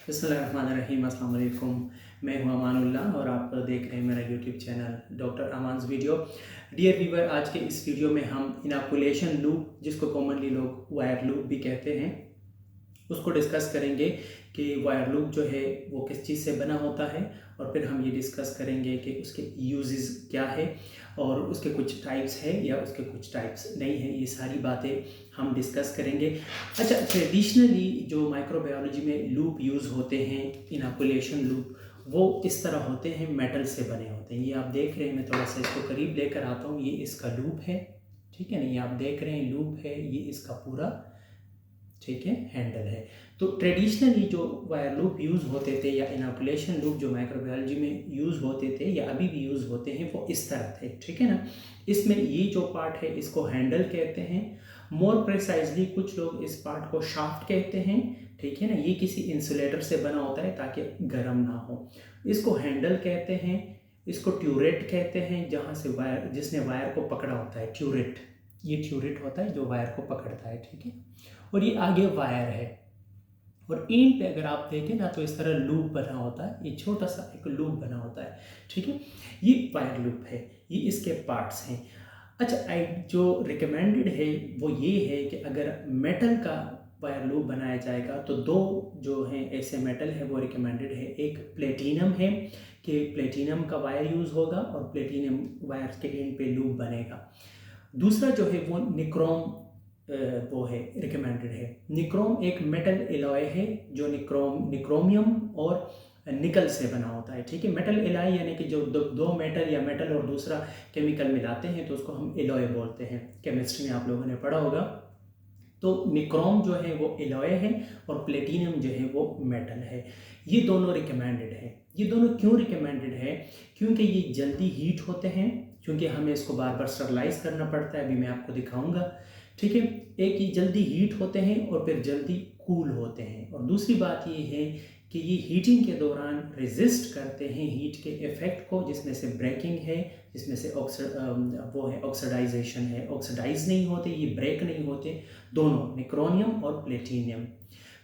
बिस्मिल्लाहिर्रहमानिर्रहीम, अस्सलाम वालेकुम। मैं हूं अमानुल्लाह और आप देख रहे हैं मेरा YouTube channel doctor Aman's video. Dear viewer, आज के इस वीडियो में हम इनोकुलेशन लूप, जिसको कॉमनली लोग वायर लूप भी कहते हैं, उसको डिस्कस करेंगे कि वायर लूप जो है वो किस चीज़ से बना होता है, और फिर हम ये डिस्कस करेंगे कि उसके यूजेस क्या है और उसके कुछ टाइप्स है या उसके कुछ टाइप्स नहीं है। ये सारी बातें हम डिस्कस करेंगे। अच्छा, ट्रेडिशनली जो माइक्रोबायोलॉजी में लूप यूज़ होते हैं, इनोकुलेशन लूप, वो इस तरह होते हैं, मेटल से बने होते हैं। ये आप देख रहे हैं, मैं थोड़ा सा इसको करीब लेकर आता हूँ। ये इसका लूप है, ठीक है ना, ये आप देख रहे हैं लूप है, ये इसका पूरा, ठीक है, हैंडल है। तो ट्रेडिशनली जो वायर लूप यूज़ होते थे या इनोकुलेशन लूप जो माइक्रोबायोलॉजी में यूज़ होते थे या अभी भी यूज़ होते हैं, वो इस तरह थे, ठीक है ना। इसमें ये जो पार्ट है इसको हैंडल कहते हैं। मोर प्रिसाइजली कुछ लोग इस पार्ट को शाफ्ट कहते हैं, ठीक है ना। ये किसी इंसुलेटर से बना होता है ताकि गर्म ना हो। इसको हैंडल कहते हैं। इसको ट्यूरेट कहते हैं, जहाँ से वायर, जिसने वायर को पकड़ा होता है, ट्यूरेट, ये ट्यूरेट होता है जो वायर को पकड़ता है, ठीक है। और ये आगे वायर है, और एंड पे अगर आप देखें ना तो इस तरह लूप बना होता है, ये छोटा सा एक लूप बना होता है, ठीक है। ये वायर लूप है, ये इसके पार्ट्स हैं। अच्छा, जो रिकमेंडेड है वो ये है कि अगर मेटल का वायर लूप बनाया जाएगा तो दो जो हैं ऐसे मेटल है वो रिकमेंडेड है। एक प्लेटिनम है कि प्लेटिनम का वायर यूज़ होगा और प्लेटिनम वायर के एंड पे लूप बनेगा। दूसरा जो है वो निक्रोम, वो है, रिकमेंडेड है। निक्रोम एक मेटल एलॉय है जो निक्रोमियम और निकल से बना होता है, ठीक है। मेटल एलॉय यानी कि जो दो मेटल या मेटल और दूसरा केमिकल मिलाते हैं तो उसको हम एलॉय बोलते हैं। केमिस्ट्री में आप लोगों ने पढ़ा होगा। तो निक्रोम जो है वो एलॉय है और प्लेटिनम जो है वो मेटल है। ये दोनों रिकमेंडेड है। ये दोनों क्यों रिकमेंडेड है? क्योंकि ये जल्दी हीट होते हैं, क्योंकि हमें इसको बार बार स्टरलाइज करना पड़ता है, अभी मैं आपको दिखाऊंगा, ठीक है। एक, ये जल्दी हीट होते हैं और फिर जल्दी कूल होते हैं। और दूसरी बात ये है कि ये हीटिंग के दौरान रेजिस्ट करते हैं हीट के इफ़ेक्ट को, जिसमें से ब्रेकिंग है, जिसमें से वो है ऑक्सीडाइजेशन है। ऑक्सीडाइज नहीं होते, ये ब्रेक नहीं होते, दोनों, निक्रोनियम और प्लेटिनियम।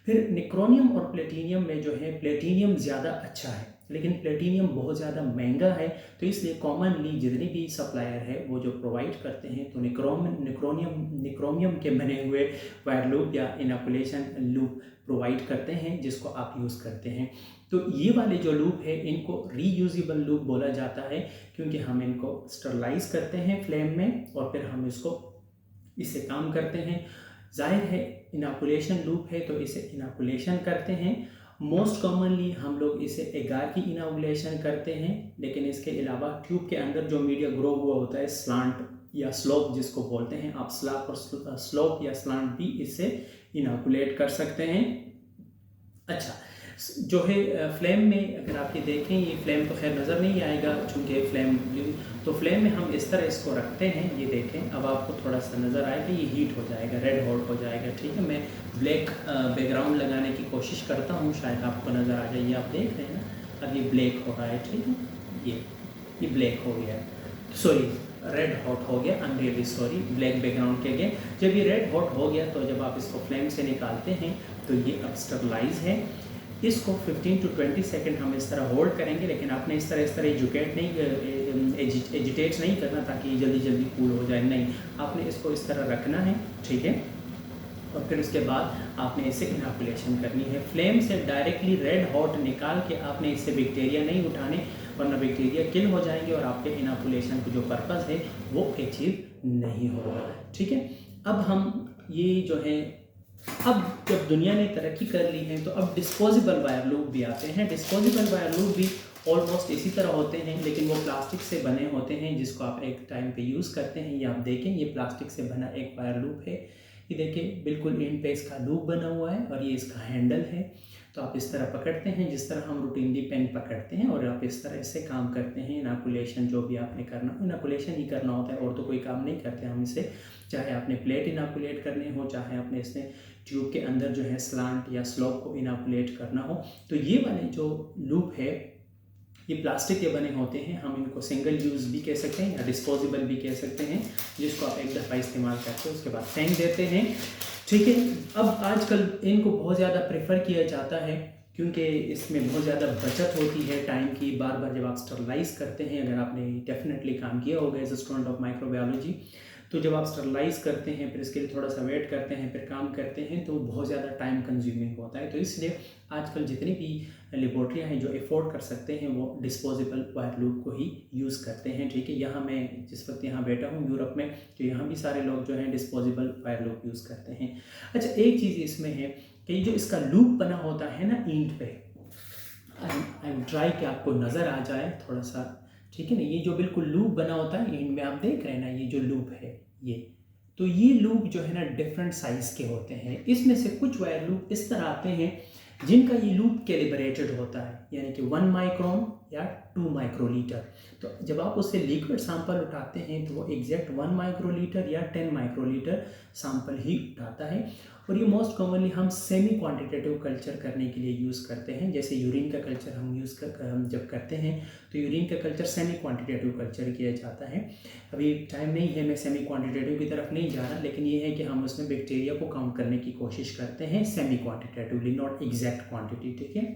फिर निक्रोनियम और प्लेटिनियम में जो है प्लेटिनियम ज़्यादा अच्छा है, लेकिन प्लेटिनियम बहुत ज़्यादा महंगा है, तो इसलिए कॉमनली जितने भी सप्लायर है वो जो प्रोवाइड करते हैं तो निक्रोमियम के बने हुए वायर लूप या इनोकुलेशन लूप प्रोवाइड करते हैं, जिसको आप यूज़ करते हैं। तो ये वाले जो लूप है इनको रीयूजेबल लूप बोला जाता है, क्योंकि हम इनको स्टरलाइज करते हैं फ्लेम में और फिर हम इससे काम करते हैं। जाहिर है इनोकुलेशन लूप है तो इसे इनोकुलेशन करते हैं। मोस्ट कॉमनली हम लोग इसे एगार की इनोकुलेशन करते हैं, लेकिन इसके अलावा ट्यूब के अंदर जो मीडिया ग्रो हुआ होता है, स्लांट या स्लोप जिसको बोलते हैं, आप स्लोप या स्लांट भी इससे इनोकुलेट कर सकते हैं। अच्छा, जो है फ्लेम में अगर आप ये देखें, ये फ्लेम तो खैर नज़र नहीं आएगा चूँकि फ्लेम, तो फ्लेम में हम इस तरह इसको रखते हैं, ये देखें, अब आपको थोड़ा सा नज़र आएगा, ये हीट हो जाएगा, रेड हॉट हो जाएगा, ठीक है। मैं ब्लैक बैकग्राउंड लगाने की कोशिश करता हूँ, शायद आपको नज़र आ जाए। ये आप देख रहे हैं ना, अब ये ब्लैक हो रहा है, ठीक है, ये ब्लैक हो गया, सॉरी रेड हॉट हो गया, I am really sorry, black background के लिए। जब ये रेड हॉट हो गया तो जब आप इसको फ्लेम से निकालते हैं तो ये अब स्टेबलाइज है। इसको 15 to 20 सेकेंड हम इस तरह होल्ड करेंगे, लेकिन आपने इस तरह एजिटेट नहीं करना ताकि ये जल्दी जल्दी कूल हो जाए, नहीं, आपने इसको इस तरह रखना है, ठीक है। और फिर उसके बाद आपने इसे इनोकुलेशन करनी है। फ्लेम से डायरेक्टली रेड हॉट निकाल के आपने इससे बैक्टीरिया नहीं उठाने, वरना बैक्टीरिया किल हो जाएंगे और आपके इनोकुलेशन का जो पर्पज़ है वो अचीव नहीं होगा, ठीक है। अब हम ये जो है, अब जब दुनिया ने तरक्की कर ली है तो अब डिस्पोजेबल वायर लूप भी आते हैं। डिस्पोजेबल वायर लूप भी ऑलमोस्ट इसी तरह होते हैं, लेकिन वो प्लास्टिक से बने होते हैं, जिसको आप एक टाइम पे यूज़ करते हैं। ये आप देखें, ये प्लास्टिक से बना एक वायर लूप है, ये देखें, बिल्कुल एंड पे इसका लूप बना हुआ है और ये इसका हैंडल है। तो आप इस तरह पकड़ते हैं जिस तरह हम रूटीनली पेन पकड़ते हैं, और आप इस तरह इससे काम करते हैं। इनोकुलेशन जो भी आपने करना हो, इनोकुलेशन ही करना होता है और तो कोई काम नहीं करते हम इसे, चाहे आपने प्लेट इनोकुलेट करने हो, चाहे आपने इसमें ट्यूब के अंदर जो है स्लांट या स्लोप को इनोकुलेट करना हो। तो ये वाले जो लूप है ये प्लास्टिक के बने होते हैं, हम इनको सिंगल यूज़ भी कह सकते हैं या डिस्पोजेबल भी कह सकते हैं, जिसको आप एक दफ़ा इस्तेमाल करते हो उसके बाद फेंक देते हैं, ठीक है। अब आजकल इनको बहुत ज़्यादा प्रेफर किया जाता है क्योंकि इसमें बहुत ज़्यादा बचत होती है टाइम की। बार बार जब आप स्टरलाइज करते हैं, अगर आपने डेफिनेटली काम किया होगा as a student of microbiology, तो जब आप स्टरलाइज करते हैं फिर इसके लिए थोड़ा सा वेट करते हैं फिर काम करते हैं तो बहुत ज़्यादा टाइम कंज्यूमिंग होता है। तो इसलिए आजकल जितनी भी लेबॉर्ट्रियाँ हैं जो अफोर्ड कर सकते हैं वो डिस्पोजेबल वायर लूप को ही यूज़ करते हैं। ठीक है, यहाँ मैं जिस वक्त यहाँ बैठा हूँ यूरोप में, तो यहाँ भी सारे लोग जो हैं डिस्पोजेबल वायर लूप यूज़ करते हैं। अच्छा, एक चीज़ इसमें है कि जो इसका लूप बना होता है ना ईंट पे, आई एम ट्राई कि आपको नज़र आ जाए थोड़ा सा, ठीक है ना, ये जो बिल्कुल लूप बना होता है ईंट में, आप देख रहे हैं ना, ये जो लूप है ये, तो ये लूप जो है ना डिफरेंट साइज़ के होते हैं। इसमें से कुछ वायर लूप इस तरह आते हैं जिनका ये लूप कैलिब्रेटेड होता है, यानी कि 1 माइक्रोन या 2 माइक्रोलीटर। तो जब आप उससे लिक्विड सैंपल उठाते हैं तो वो एग्जैक्ट 1 माइक्रोलीटर या 10 माइक्रोलीटर सैंपल ही उठाता है। और ये मोस्ट कॉमनली हम सेमी क्वांटिटेटिव कल्चर करने के लिए यूज़ करते हैं। जैसे यूरिन का कल्चर हम जब करते हैं तो यूरिन का कल्चर सेमी क्वांटिटेटिव कल्चर किया जाता है। अभी टाइम नहीं है, मैं सेमी क्वांटिटेटिव की तरफ नहीं जा रहा, लेकिन ये है कि हम उसमें बैक्टीरिया को काउंट करने की कोशिश करते हैं semi quantitatively, not exact quantity. ठीक है,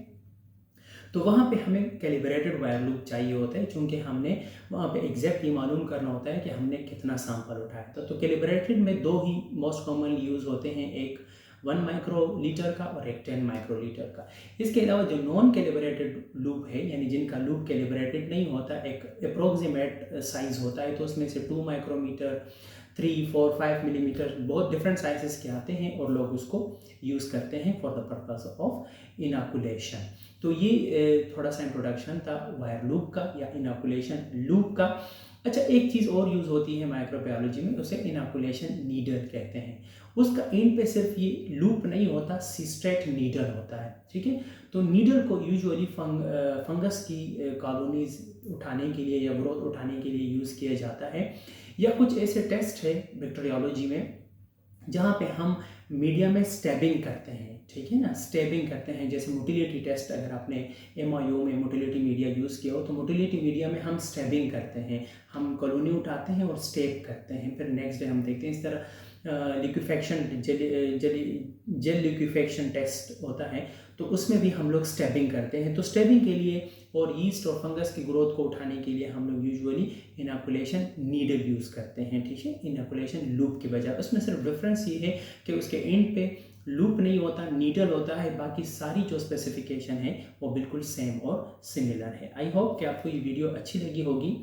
तो वहाँ पे हमें कैलिब्रेटेड वायर लूप चाहिए होता है, चूँकि हमने वहाँ पे एग्जैक्ट ये मालूम करना होता है कि हमने कितना सैंपल उठाया था। तो कैलिब्रेटेड में दो ही मोस्ट कॉमनली यूज़ होते हैं, एक 1 माइक्रोलीटर का और एक 10 माइक्रोलीटर का। इसके अलावा जो नॉन कैलिब्रेटेड लूप है, यानी जिनका लूप कैलिब्रेटेड नहीं होता, एक अप्रोक्सीमेट साइज़ होता है, तो उसमें से 2 माइक्रोमीटर, 3, 4, 5 मिलीमीटर, बहुत डिफरेंट साइजेस के आते हैं और लोग उसको यूज़ करते हैं for the purpose of inoculation. तो ये थोड़ा सा इंट्रोडक्शन था वायर लूप का या इनोकुलेशन लूप का। अच्छा, एक चीज़ और यूज़ होती है माइक्रोबायोलॉजी में, उसे इनोकुलेशन नीडल कहते हैं। उसका एंड पे सिर्फ ये लूप नहीं होता, सिस्ट्रेट नीडल होता है। ठीक है, तो नीडल को यूजुअली फंगस की कॉलोनीज उठाने के लिए या ग्रोथ उठाने के लिए यूज़ किया जाता है। या कुछ ऐसे टेस्ट है बैक्टीरियोलॉजी में जहाँ पे हम मीडिया में स्टैबिंग करते हैं। ठीक है ना, स्टैबिंग करते हैं, जैसे मोटिलिटी टेस्ट, अगर आपने MIO में मोटिलिटी मीडिया यूज़ किया हो तो मोटिलिटी मीडिया में हम स्टैबिंग करते हैं, हम कॉलोनी उठाते हैं और स्टेप करते हैं, फिर नेक्स्ट डे हम देखते हैं। इस तरह लिक्विफेक्शन जेल लिक्विफेक्शन टेस्ट होता है, तो उसमें भी हम लोग स्टैबिंग करते हैं। तो स्टैबिंग के लिए और यीस्ट और फंगस की ग्रोथ को उठाने के लिए हम लोग यूजुअली इनोकुलेशन नीडल यूज़ करते हैं। ठीक है, इनोकुलेशन लूप के बजाय। उसमें सिर्फ डिफरेंस ये है कि उसके एंड पे लूप नहीं होता, नीडल होता है, बाकी सारी जो स्पेसिफिकेशन है वो बिल्कुल सेम और सिमिलर है। आई होप कि आपको ये वीडियो अच्छी लगी होगी।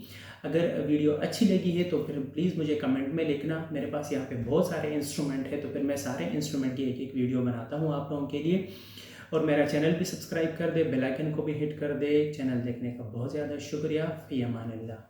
अगर वीडियो अच्छी लगी है तो फिर प्लीज़ मुझे कमेंट में लिखना। मेरे पास यहाँ पे बहुत सारे इंस्ट्रूमेंट है, तो फिर मैं सारे इंस्ट्रूमेंट की एक एक वीडियो बनाता हूँ आप लोगों के लिए। और मेरा चैनल भी सब्सक्राइब कर दे, बेल आइकन को भी हिट कर दे। चैनल देखने का बहुत ज़्यादा शुक्रिया। फ़ी अमान अल्लाह।